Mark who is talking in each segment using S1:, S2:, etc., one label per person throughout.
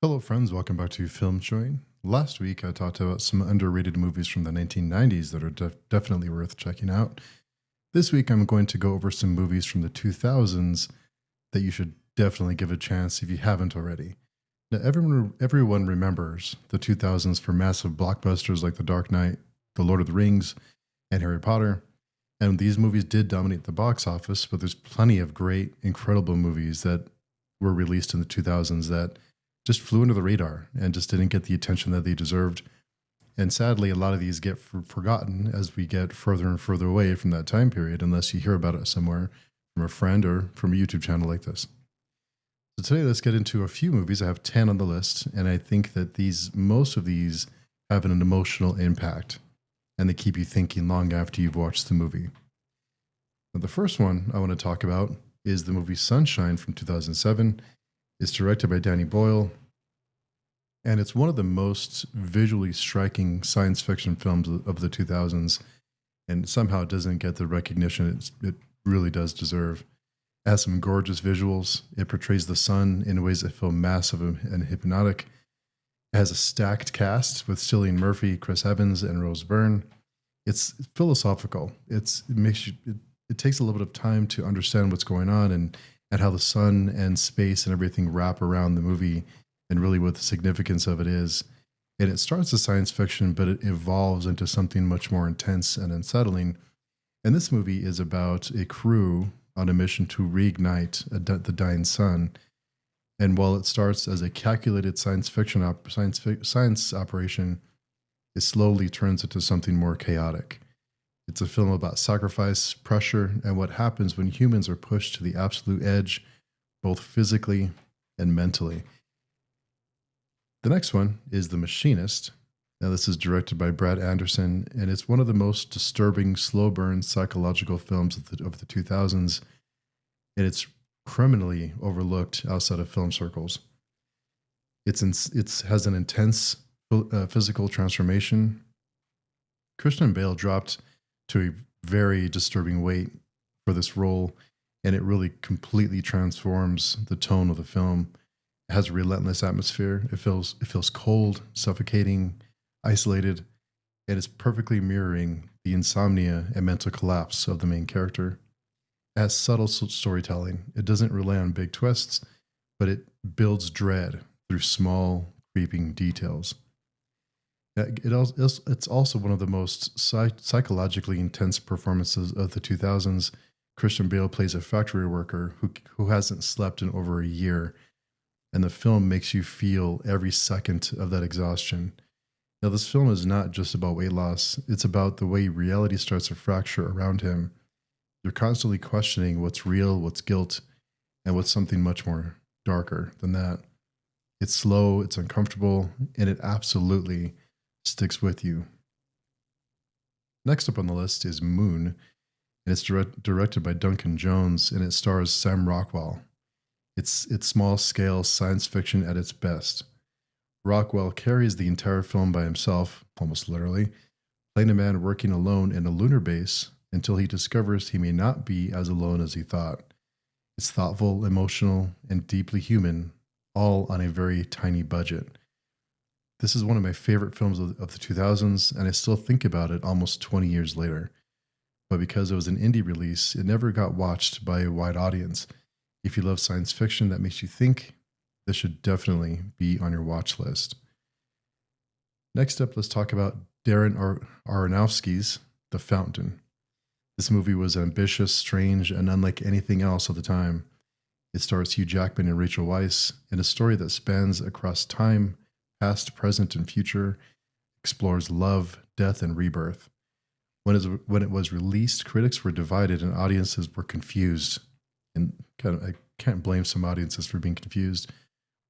S1: Hello, friends. Welcome back to Film Showing. Last week, I talked about some underrated movies from the 1990s that are definitely worth checking out. This week, I'm going to go over some movies from the 2000s that you should definitely give a chance if you haven't already. Now, everyone remembers the 2000s for massive blockbusters like The Dark Knight, The Lord of the Rings, and Harry Potter. And these movies did dominate the box office, but there's plenty of great, incredible movies that were released in the 2000s that just flew under the radar and just didn't get the attention that they deserved. And sadly, a lot of these get forgotten as we get further and further away from that time period, unless you hear about it somewhere from a friend or from a YouTube channel like this. So today, let's get into a few movies. I have 10 on the list, and I think that most of these have an emotional impact, and they keep you thinking long after you've watched the movie. Now, the first one I want to talk about is the movie Sunshine from 2007. It's directed by Danny Boyle, and it's one of the most visually striking science fiction films of the 2000s, and somehow it doesn't get the recognition it really does deserve. It has some gorgeous visuals. It portrays the sun in ways that feel massive and hypnotic. It has a stacked cast with Cillian Murphy, Chris Evans, and Rose Byrne. It's philosophical. It takes a little bit of time to understand what's going on and how the sun and space and everything wrap around the movie and really what the significance of it is. And it starts as science fiction, but it evolves into something much more intense and unsettling. And this movie is about a crew on a mission to reignite the dying sun. And while it starts as a calculated science operation, it slowly turns into something more chaotic. It's a film about sacrifice, pressure, and what happens when humans are pushed to the absolute edge, both physically and mentally. The next one is The Machinist. Now, this is directed by Brad Anderson, and it's one of the most disturbing, slow burn psychological films of the 2000s, and it's criminally overlooked outside of film circles. It has an intense physical transformation. Christian Bale dropped to a very disturbing weight for this role, and it really completely transforms the tone of the film. It has a relentless atmosphere. It feels cold, suffocating, isolated, and it's perfectly mirroring the insomnia and mental collapse of the main character. It has subtle storytelling. It doesn't rely on big twists, but it builds dread through small, creeping details. It's also one of the most psychologically intense performances of the 2000s. Christian Bale plays a factory worker who hasn't slept in over a year, and the film makes you feel every second of that exhaustion. Now, this film is not just about weight loss, it's about the way reality starts to fracture around him. You're constantly questioning what's real, what's guilt, and what's something much more darker than that. It's slow, it's uncomfortable, and it absolutely sticks with you. Next up on the list is Moon, and it's directed by Duncan Jones, and it stars Sam Rockwell. It's small-scale science fiction at its best. Rockwell carries the entire film by himself, almost literally, playing a man working alone in a lunar base until he discovers he may not be as alone as he thought. It's thoughtful, emotional, and deeply human, all on a very tiny budget. This is one of my favorite films of the 2000s, and I still think about it almost 20 years later. But because it was an indie release, it never got watched by a wide audience. If you love science fiction that makes you think, this should definitely be on your watch list. Next up, let's talk about Darren Aronofsky's The Fountain. This movie was ambitious, strange, and unlike anything else of the time. It stars Hugh Jackman and Rachel Weisz in a story that spans across time, past, present, and future, explores love, death, and rebirth. When it was released, critics were divided and audiences were confused. And I can't blame some audiences for being confused.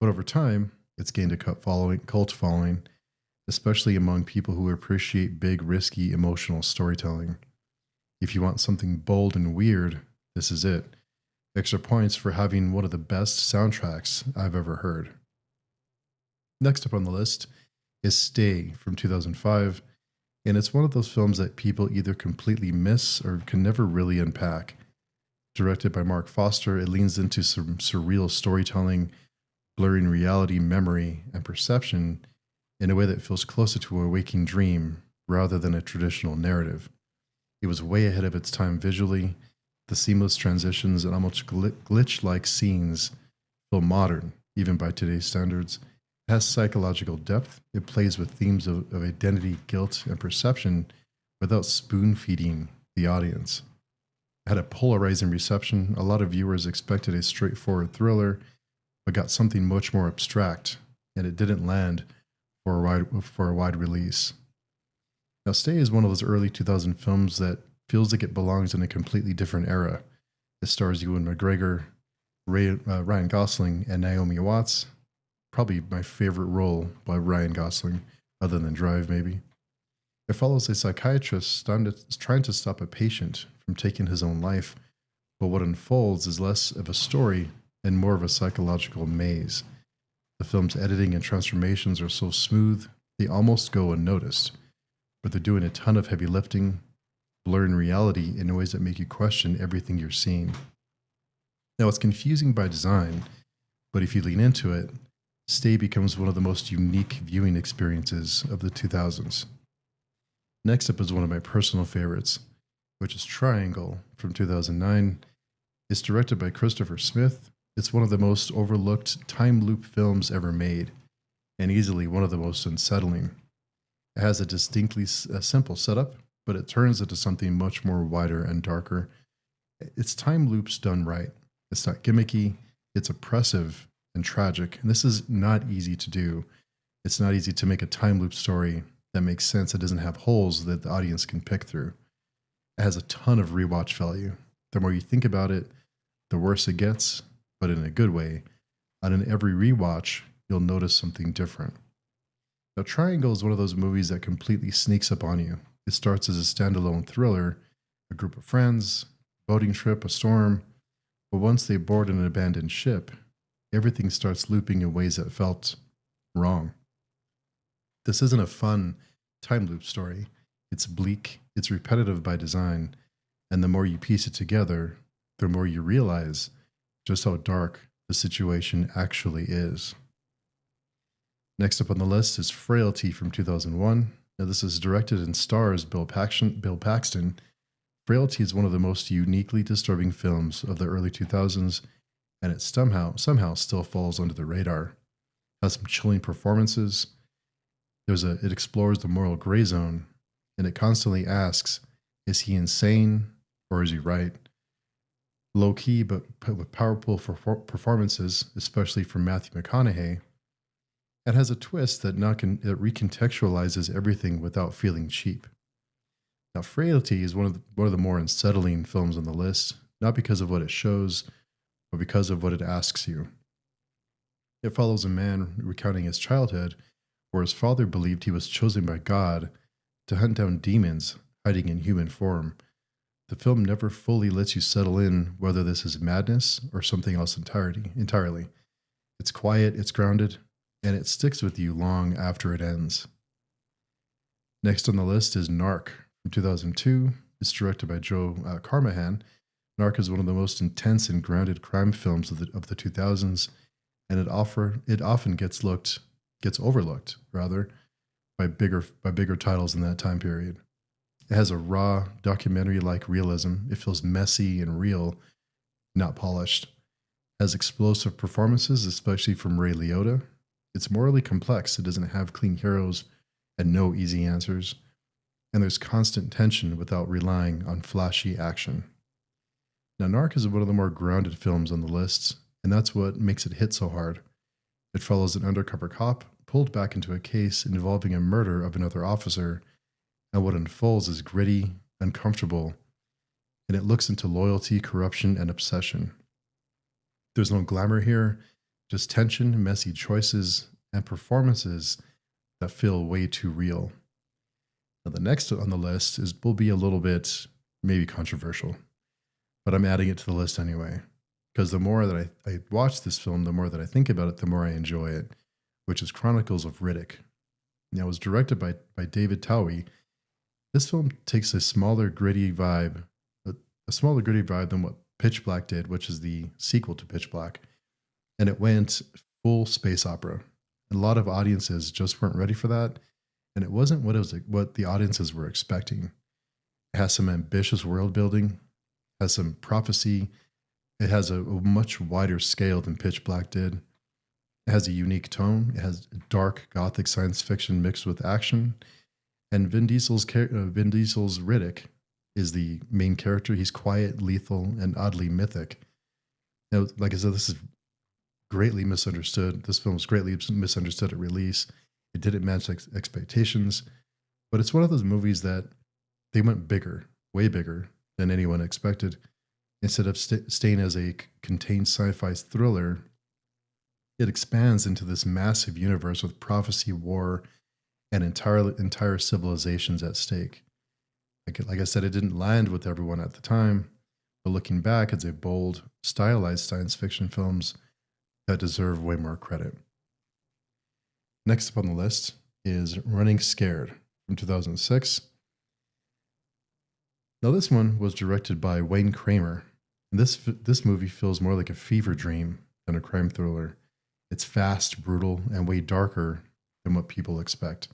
S1: But over time, it's gained a cult following, especially among people who appreciate big, risky, emotional storytelling. If you want something bold and weird, this is it. Extra points for having one of the best soundtracks I've ever heard. Next up on the list is Stay from 2005, and it's one of those films that people either completely miss or can never really unpack. Directed by Mark Foster, it leans into some surreal storytelling, blurring reality, memory, and perception in a way that feels closer to a waking dream rather than a traditional narrative. It was way ahead of its time visually. The seamless transitions and almost glitch like scenes feel modern, even by today's standards. It has psychological depth. It plays with themes of identity, guilt, and perception without spoon feeding the audience. It had a polarizing reception. A lot of viewers expected a straightforward thriller, but got something much more abstract, and it didn't land for a wide release. Now, Stay is one of those early 2000 films that feels like it belongs in a completely different era. It stars Ewan McGregor, Ryan Gosling, and Naomi Watts. Probably my favorite role by Ryan Gosling, other than Drive, maybe. It follows a psychiatrist trying to stop a patient from taking his own life, but what unfolds is less of a story and more of a psychological maze. The film's editing and transformations are so smooth, they almost go unnoticed, but they're doing a ton of heavy lifting, blurring reality in ways that make you question everything you're seeing. Now, it's confusing by design, but if you lean into it, Stay becomes one of the most unique viewing experiences of the 2000s. Next up is one of my personal favorites, which is Triangle from 2009. It's directed by Christopher Smith. It's one of the most overlooked time loop films ever made, and easily one of the most unsettling. It has a distinctly simple setup, but it turns into something much more wider and darker. It's time loops done right. It's not gimmicky, it's oppressive and tragic, and this is not easy to do. It's not easy to make a time loop story that makes sense, that doesn't have holes that the audience can pick through. It has a ton of rewatch value. The more you think about it, the worse it gets, but in a good way. And in every rewatch, you'll notice something different. Now, Triangle is one of those movies that completely sneaks up on you. It starts as a standalone thriller, a group of friends, boating trip, a storm, but once they board an abandoned ship, everything starts looping in ways that felt wrong. This isn't a fun time loop story. It's bleak, it's repetitive by design, and the more you piece it together, the more you realize just how dark the situation actually is. Next up on the list is Frailty from 2001. Now, this is directed and stars Bill Paxton. Frailty is one of the most uniquely disturbing films of the early 2000s, and it somehow still falls under the radar. It has some chilling performances. It explores the moral gray zone, and it constantly asks, is he insane or is he right? Low key, but with powerful performances, especially from Matthew McConaughey. It has a twist that recontextualizes everything without feeling cheap. Now, Frailty is one of the more unsettling films on the list, not because of what it shows, but because of what it asks you. It follows a man recounting his childhood, where his father believed he was chosen by God to hunt down demons hiding in human form. The film never fully lets you settle in whether this is madness or something else entirely. It's quiet, it's grounded, and it sticks with you long after it ends. Next on the list is Narc from 2002. It's directed by Joe Carnahan. Narc is one of the most intense and grounded crime films of the 2000s, and it often gets overlooked by bigger titles in that time period. It has a raw documentary-like realism. It feels messy and real, not polished. It has explosive performances, especially from Ray Liotta. It's morally complex. It doesn't have clean heroes and no easy answers. And there's constant tension without relying on flashy action. Now, Narc is one of the more grounded films on the list, and that's what makes it hit so hard. It follows an undercover cop pulled back into a case involving a murder of another officer, and what unfolds is gritty, uncomfortable, and it looks into loyalty, corruption, and obsession. There's no glamour here, just tension, messy choices, and performances that feel way too real. Now, the next on the list will be a little bit maybe controversial, but I'm adding it to the list anyway, because the more that I watch this film, the more that I think about it, the more I enjoy it, which is Chronicles of Riddick. Now, it was directed by David Towie. This film takes a smaller, gritty vibe than what Pitch Black did, which is the sequel to Pitch Black. And it went full space opera. A lot of audiences just weren't ready for that, and it wasn't what the audiences were expecting. It has some ambitious world building, has some prophecy. It has a much wider scale than Pitch Black did. It has a unique tone. It has dark gothic science fiction mixed with action. And Vin Diesel's Riddick is the main character. He's quiet, lethal, and oddly mythic. Now, like I said, this is greatly misunderstood. This film was greatly misunderstood at release. It didn't match expectations, but it's one of those movies that they went bigger, way bigger than anyone expected. Instead of staying as a contained sci-fi thriller, it expands into this massive universe with prophecy, war, and entire civilizations at stake. Like I said, it didn't land with everyone at the time, but looking back, it's a bold, stylized science fiction films that deserve way more credit. Next up on the list is Running Scared from 2006. Now, this one was directed by Wayne Kramer, and this movie feels more like a fever dream than a crime thriller. It's fast, brutal, and way darker than what people expect.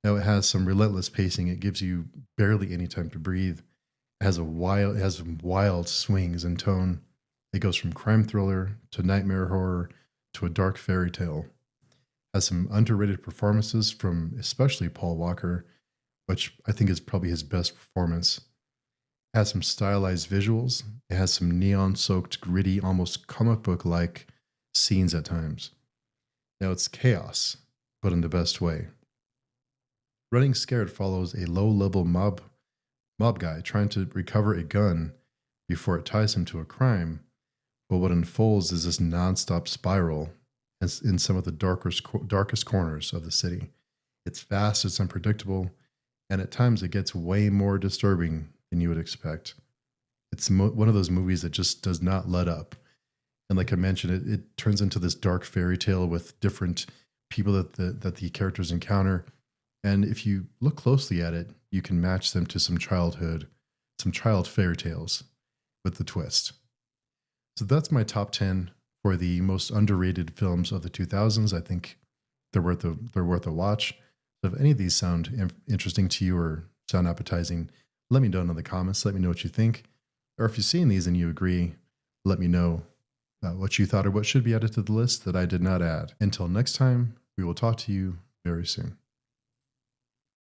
S1: Now, it has some relentless pacing. It gives you barely any time to breathe. It has wild swings in tone. It goes from crime thriller to nightmare horror to a dark fairy tale. It has some underrated performances from especially Paul Walker, which I think is probably his best performance. It has some stylized visuals. It has some neon-soaked, gritty, almost comic book-like scenes at times. Now, it's chaos, but in the best way. Running Scared follows a low-level mob guy trying to recover a gun before it ties him to a crime, but what unfolds is this nonstop spiral in some of the darkest corners of the city. It's fast, it's unpredictable, and at times it gets way more disturbing than you would expect. It's one of those movies that just does not let up. And like I mentioned, it turns into this dark fairy tale with different people that the characters encounter. And if you look closely at it, you can match them to some child fairy tales with the twist. So that's my top 10 for the most underrated films of the 2000s. I think they're worth a watch. So if any of these sound interesting to you or sound appetizing, let me know in the comments. Let me know what you think. Or if you've seen these and you agree, let me know what you thought or what should be added to the list that I did not add. Until next time, we will talk to you very soon.